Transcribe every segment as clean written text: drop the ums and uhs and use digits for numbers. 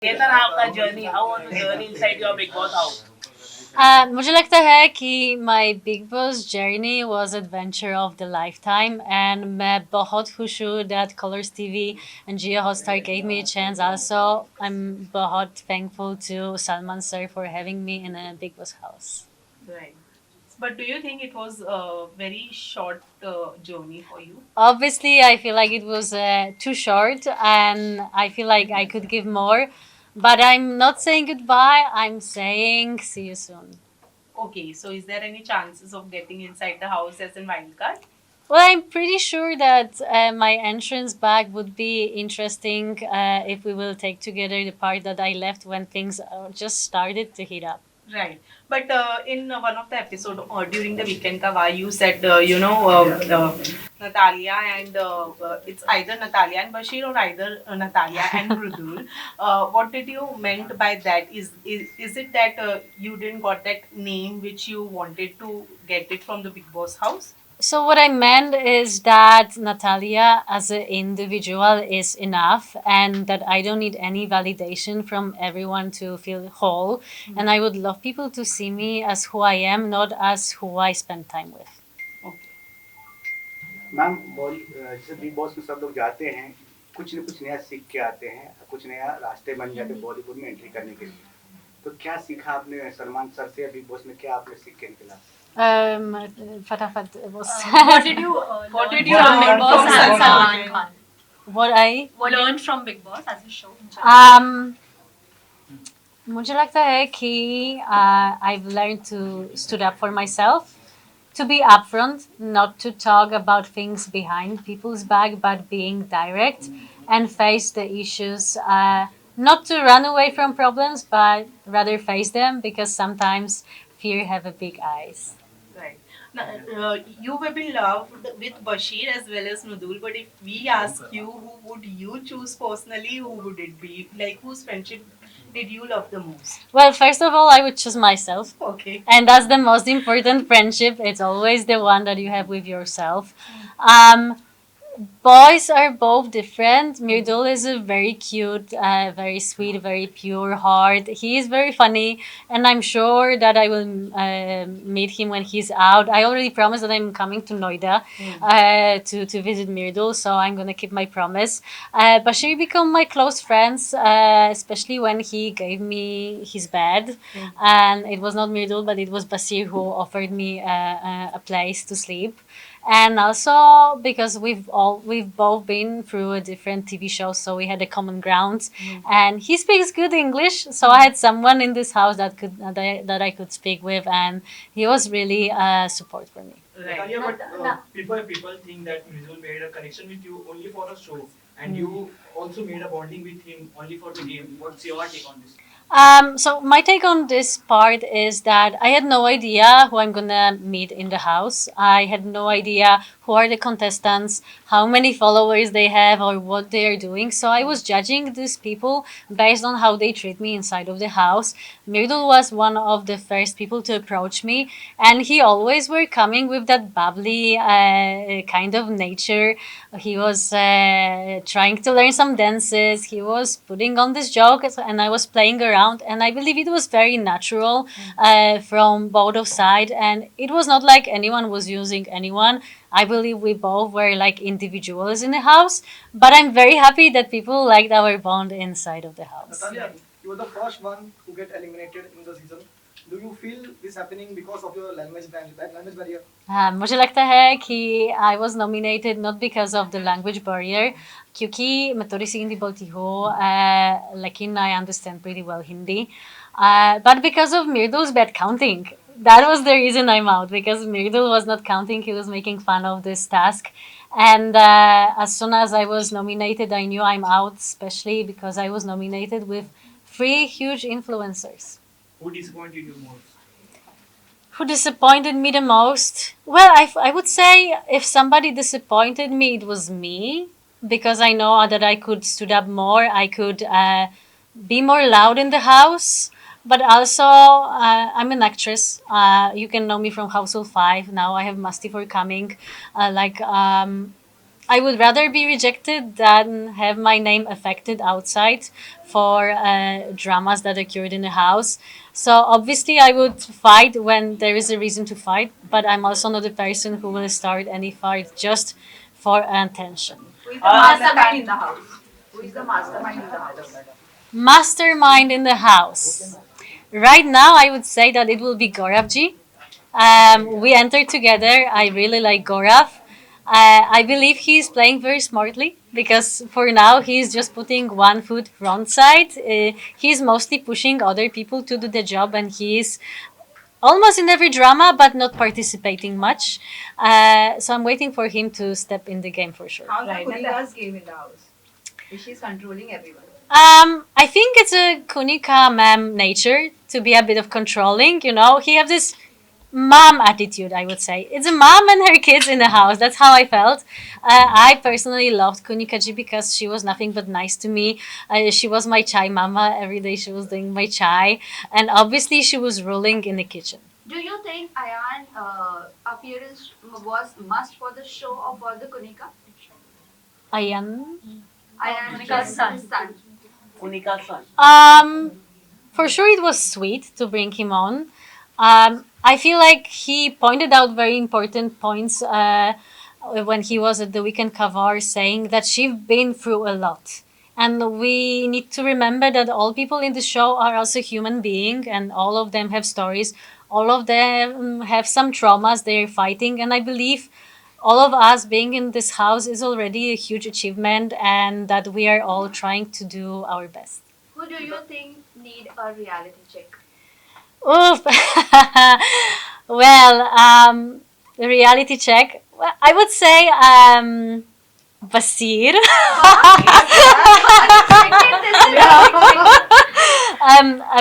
कैसा रहा आपका journey? How was the journey inside your big boss house? मुझे लगता है कि माई big boss journey was adventure of the life time and मैं बहुत खुश हूँ that Colors TV and Jio Hotstar gave me a chance also. I'm बहुत thankful to Salman sir for having me in a Big Boss house. Right. But do you think it was a very short journey for you? Obviously, I feel like it was too short and I feel like I could give more. But I'm not saying goodbye, I'm saying see you soon. Okay, so is there any chances of getting inside the house as a wild card? Well, I'm pretty sure that my entrance back would be interesting if we will take together the part that I left when things just started to heat up. Right. But in one of the episode during the weekend Kava, you said, Natalia and it's either Natalia and Bashir or either Natalia and Mridul. What did you meant by that? Is it that you didn't got that name which you wanted to get it from the Big Boss house? So what I meant is that Natalia as an individual is enough and that I don't need any validation from everyone to feel whole. Mm-hmm. And I would love people to see me as who I am, not as who I spend time with. Okay. Ma'am जैसे big boss में सब लोग जाते हैं कुछ न कुछ नया सीख के आते हैं कुछ नया रास्ते बन जाते हैं बॉलीवुड में एंट्री करने के लिए तो क्या सीखा आपने सलमान सर से बिग बॉस में क्या आपने सीख के निकला फटाफट was What did you learn from Big Boss and Salman Khan? what I Learn from Big Boss as a show? मुझे लगता है कि I've learned to stood up for myself, to be upfront, not to talk about things behind people's back, but being direct and face the issues. Not to run away from problems, but rather face them because sometimes fear have a big eyes. Right. Now, you have been loved with Bashir as well as Nudul, but if we ask you, who would you choose personally? Who would it be? Like, whose friendship did you love the most? Well, first of all, I would choose myself. Okay. And that's the most important friendship. It's always the one that you have with yourself. Um, Boys are both different. Mridul is a very cute, very sweet, very pure heart. He is very funny, and I'm sure that I will meet him when he's out. I already promised that I'm coming to Noida to visit Mridul, so I'm gonna keep my promise. Bashir become my close friends, especially when he gave me his bed, and it was not Mridul, but it was Basir who offered me a place to sleep. And also because we've both been through a different TV shows, so we had a common ground. And he speaks good English, so I had someone in this house that could that I could speak with, and he was really support for me. Right. Yeah, but people think that Mridul made a connection with you only for a show, and you also made a bonding with him only for the game. What's your take on this? So my take on this part is that I had no idea who I'm gonna meet in the house. I had no idea who are the contestants, how many followers they have, or what they are doing. So I was judging these people based on how they treat me inside of the house. Mridul was one of the first people to approach me, and he always were coming with that bubbly kind of nature. He was trying to learn some dances. He was putting on this joke, and I was playing around. And I believe it was very natural from both of sides, and it was not like anyone was using anyone. I believe we both were like individuals in the house, but I'm very happy that people liked our bond inside of the house. Natalia, you were the first one to get eliminated in the season. Do you feel this happening because of your language barrier? मुझे लगता है कि I was nominated not because of the language barrier, क्योंकि मैं थोड़ी सी हिंदी बोलती हूँ, लेकिन I understand pretty well Hindi, but because of Mirdul's bad counting. That was the reason I'm out, because Mridul was not counting. He was making fun of this task. And as soon as I was nominated, I knew I'm out, especially because I was nominated with 3 huge influencers. Who disappointed you most? Who disappointed me the most? Well, I would say if somebody disappointed me, it was me, because I know that I could stood up more. I could be more loud in the house. But also, I'm an actress. You can know me from Household 5. Now I have Musty for coming. I would rather be rejected than have my name affected outside for dramas that occurred in the house. So obviously, I would fight when there is a reason to fight, but I'm also not the person who will start any fight just for attention. Who is the mastermind in the house? Who is the mastermind in the house? Mastermind in the house. Right now, I would say that it will be Gauravji. We entered together. I really like Gaurav. I believe he's playing very smartly because for now he's just putting one foot front side. He's mostly pushing other people to do the job, and he's almost in every drama but not participating much. So I'm waiting for him to step in the game for sure. How's the Kunika's game in the house? Is she controlling everyone? I think it's a Kunika ma'am nature to be a bit of controlling. You know, he has this mom attitude, I would say. It's a mom and her kids in the house. That's how I felt. I personally loved Kunikaji because she was nothing but nice to me. She was my chai mama. Every day she was doing my chai. And obviously she was ruling in the kitchen. Do you think Ayan appearance was must for the show or for the Kunika? Ayan? Ayan Kunika's son. son. Kunika's son. For sure it was sweet to bring him on. I feel like he pointed out very important points when he was at the weekend cover, saying that she's been through a lot. And we need to remember that all people in the show are also human beings, and all of them have stories. All of them have some traumas they're fighting. And I believe all of us being in this house is already a huge achievement, and that we are all trying to do our best. Who do you think need a reality check? Oof. Well, the reality check. Well, I would say Basier.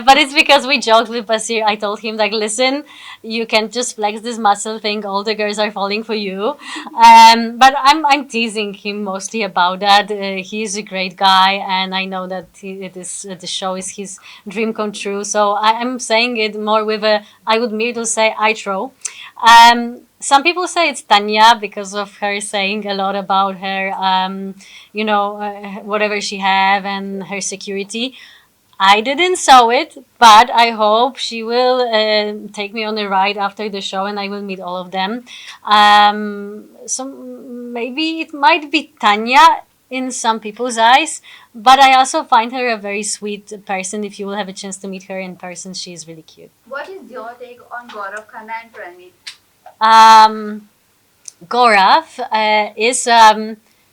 But it's because we joked with Basier. I told him like, listen, you can just flex this muscle thing. All the girls are falling for you. But I'm teasing him mostly about that. He's a great guy, and I know that the show is his dream come true. So I'm saying it more with a. I would merely say I throw. Some people say it's Tanya because of her saying a lot about her, whatever she have and her security. I didn't saw it, but I hope she will take me on a ride after the show, and I will meet all of them. So maybe it might be Tanya in some people's eyes, but I also find her a very sweet person. If you will have a chance to meet her in person, she is really cute. What is your take on Gaurav Khanna and Pranit? Gaurav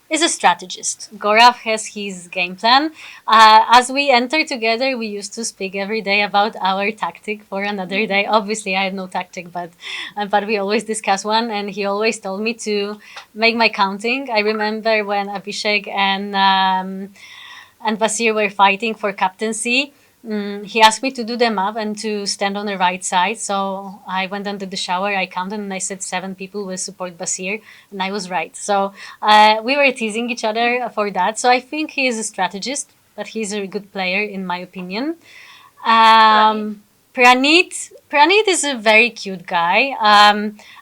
is a strategist. Gaurav has his game plan. As we enter together, we used to speak every day about our tactic for another day. Obviously, I had no tactic, but we always discuss one, and he always told me to make my counting. I remember when Abhishek and Basier were fighting for captaincy. He asked me to do the map and to stand on the right side. So I went into the shower, I counted, and I said 7 people will support Basier, and I was right. So we were teasing each other for that. So I think he is a strategist, but he's a good player in my opinion. Pranit is a very cute guy.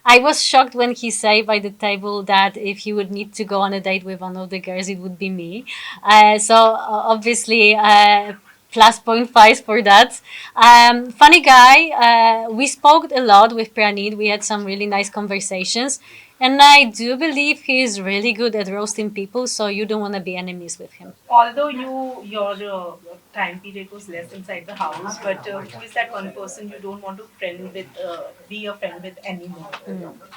I was shocked when he said by the table that if he would need to go on a date with one of the girls, it would be me. Obviously, plus 0.5 for that. Funny guy. We spoke a lot with Pranit. We had some really nice conversations. And I do believe he is really good at roasting people, so you don't want to be enemies with him. Although your time period was less inside the house, but who is that one person you don't want to be a friend with anymore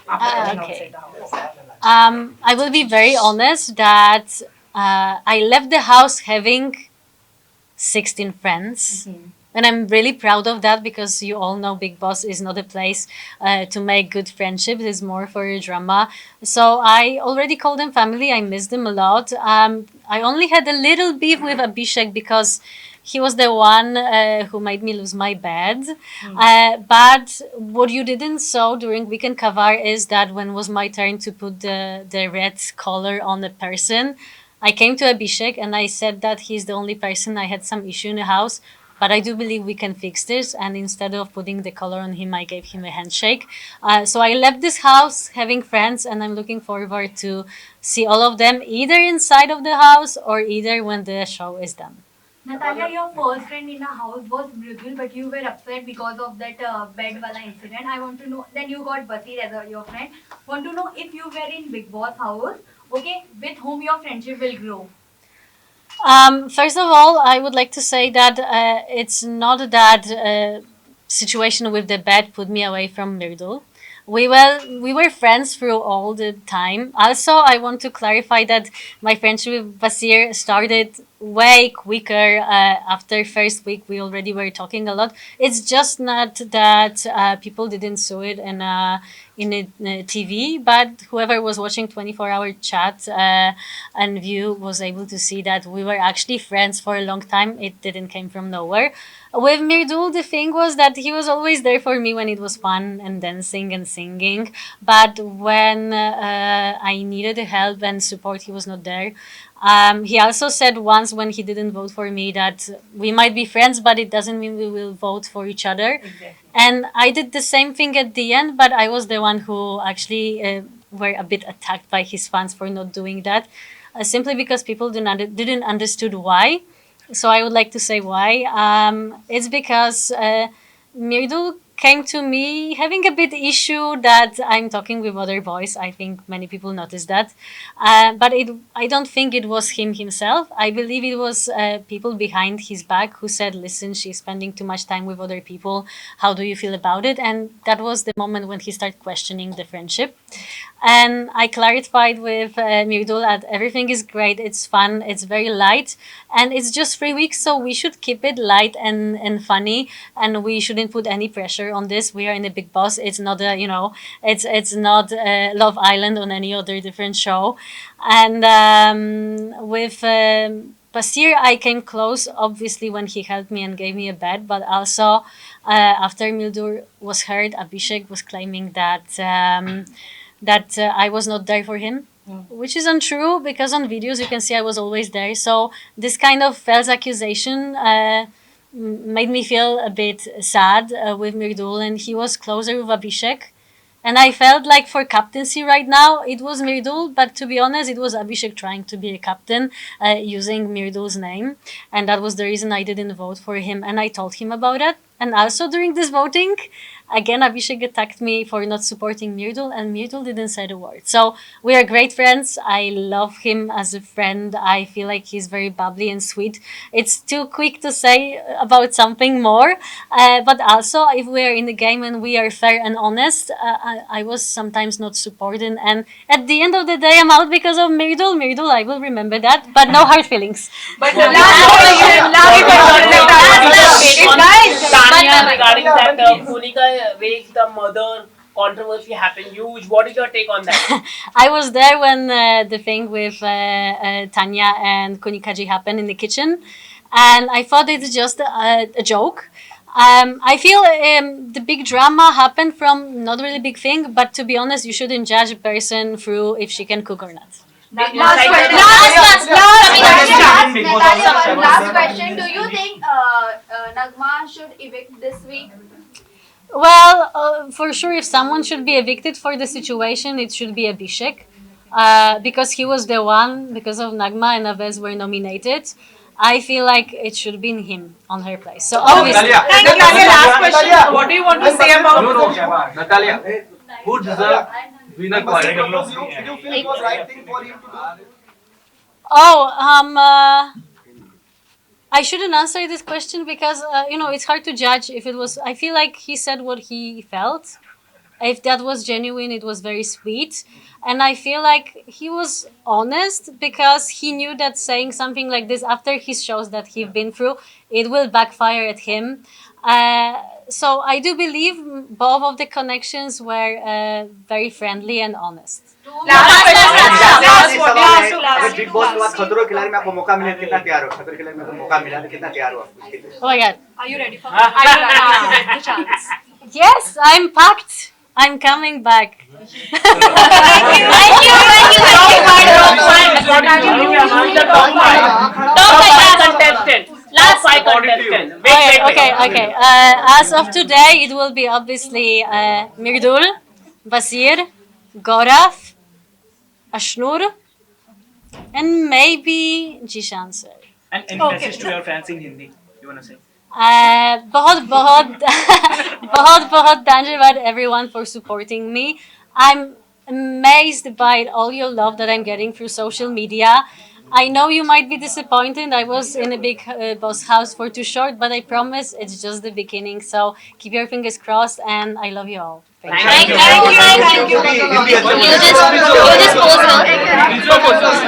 after being Okay. outside the house? I will be very honest that I left the house having 16 friends. And I'm really proud of that because you all know Bigg Boss is not a place to make good friendships. It's more for drama. So I already call them family. I miss them a lot. I only had a little beef with Abhishek because he was the one who made me lose my bed. But what you didn't saw during weekend cover is that when was my turn to put the red color on the person, I came to Abhishek and I said that he's the only person I had some issue in the house. but I do believe we can fix this. And instead of putting the collar on him, I gave him a handshake. So I left this house having friends, and I'm looking forward to see all of them either inside of the house or either when the show is done. Natalia, your first friend in the house was Mridul, but you were upset because of that bed wala incident. I want to know. Then you got Basier as your friend. Want to know if you were in Bigg Boss house, okay, with whom your friendship will grow. First of all, I would like to say that it's not that situation with the bed put me away from Mridul. We were friends through all the time. Also, I want to clarify that my friendship with Basier started way quicker. After first week, we already were talking a lot. It's just not that people didn't saw it in TV, but whoever was watching 24-hour chat and view was able to see that we were actually friends for a long time. It didn't come from nowhere. With Mridul, the thing was that he was always there for me when it was fun and dancing and singing. But when I needed help and support, he was not there. He also said once when he didn't vote for me that we might be friends, but it doesn't mean we will vote for each other. Exactly. And I did the same thing at the end, but I was the one who actually were a bit attacked by his fans for not doing that, simply because people didn't understood why. So I would like to say why. It's because Mridul came to me having a bit issue that I'm talking with other boys. I think many people noticed that, but I don't think it was him himself. I believe it was people behind his back who said, "Listen, she's spending too much time with other people. How do you feel about it?" And that was the moment when he started questioning the friendship. And I clarified with Mridul that everything is great, it's fun, it's very light, and it's just 3 weeks, so we should keep it light and funny, and we shouldn't put any pressure on this. We are in a Bigg Boss. It's not a, it's not Love Island on any other different show. And with Basier, I came close, obviously, when he helped me and gave me a bed, but also after Mridul was hurt, Abhishek was claiming that I was not there for him, which is untrue because on videos you can see I was always there. So this kind of false accusation made me feel a bit sad with Mridul, and he was closer with Abhishek. And I felt like for captaincy right now, it was Mridul, but to be honest, it was Abhishek trying to be a captain using Mirdul's name. And that was the reason I didn't vote for him. And I told him about it. And also during this voting, again, Abhishek attacked me for not supporting Mridul, and Mridul didn't say a word. So we are great friends. I love him as a friend. I feel like he's very bubbly and sweet. It's too quick to say about something more, but also if we are in the game and we are fair and honest, I was sometimes not supported, and at the end of the day, I'm out because of Mridul. Mridul, I will remember that, but no hard feelings. But the last Tanya, regarding that Bhumika Wake, the mother controversy happened huge. What is your take on that? I was there when the thing with Tanya and Kunikaji happened in the kitchen, and I thought it's just a joke. I feel the big drama happened from not really big thing, but to be honest, you shouldn't judge a person through if she can cook or not. Last question. Do you think Nagma should evict this week? Well, for sure, if someone should be evicted for the situation, it should be Abhishek. Because he was the one, because of Nagma and Avez were nominated. I feel like it should be him on her place. So obviously, Thank you. Last question. What do you want to say about Natalia, who deserves winner Basier quality? proposed you. Did you feel it was right thing for him to do? I shouldn't answer this question because it's hard to judge if it was. I feel like he said what he felt. If that was genuine, it was very sweet, and I feel like he was honest because he knew that saying something like this after his shows that he's been through, it will backfire at him. So I do believe both of the connections were very friendly and honest. Big boss के बाद खतरों के खिलाड़ी में आपको मौका मिले कितना तैयार हो खतरों के खिलाड़ी में आपको मौका मिला तो कितना तैयार हो आप Oh my God! Are you ready for the chance? Yes, I'm packed. I'm coming back. top 5 contestant? Last 5 contestants. Okay. As of today, it will be obviously Mridul, Basier, Gaurav, Ashnur, and maybe Jishan sir. And any message to your fans in Hindi you wanna say? बहुत बहुत बहुत बहुत धन्यवाद everyone for supporting me. I'm amazed by all your love that I'm getting through social media. I know you might be disappointed. I was in a Bigg Boss house for too short, but I promise it's just the beginning. So keep your fingers crossed, and I love you all. Thank you. Thank you. just pose now.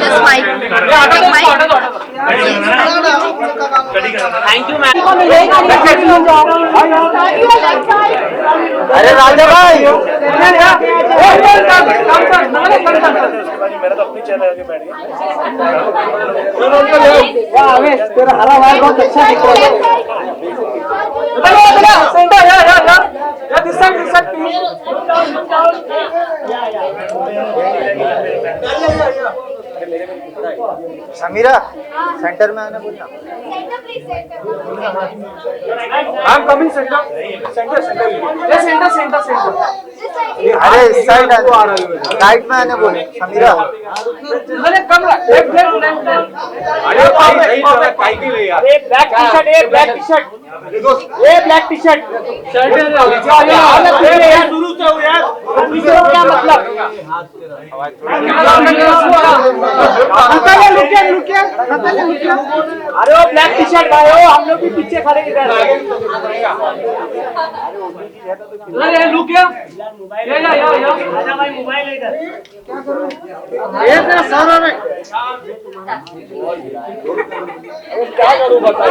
Just mic. Thank you, ma'am. अरे राजा भाई मेरा तो अपनी channel आगे बैठ गया तेरा हरा भाई बहुत अच्छा दिख रहा समीरा सेंटर में आना बोलना आई एम कमिंग सेंटर अरे साइड राइट में आने बोले समीरा अरे कम ब्लैक टी शर्ट क्या मतलब? अरे वो ब्लैक टी शर्ट भाई, हम लोग भी पीछे खड़े इधर। आजा भाई मोबाइल इधर। क्या करूँ बताओ?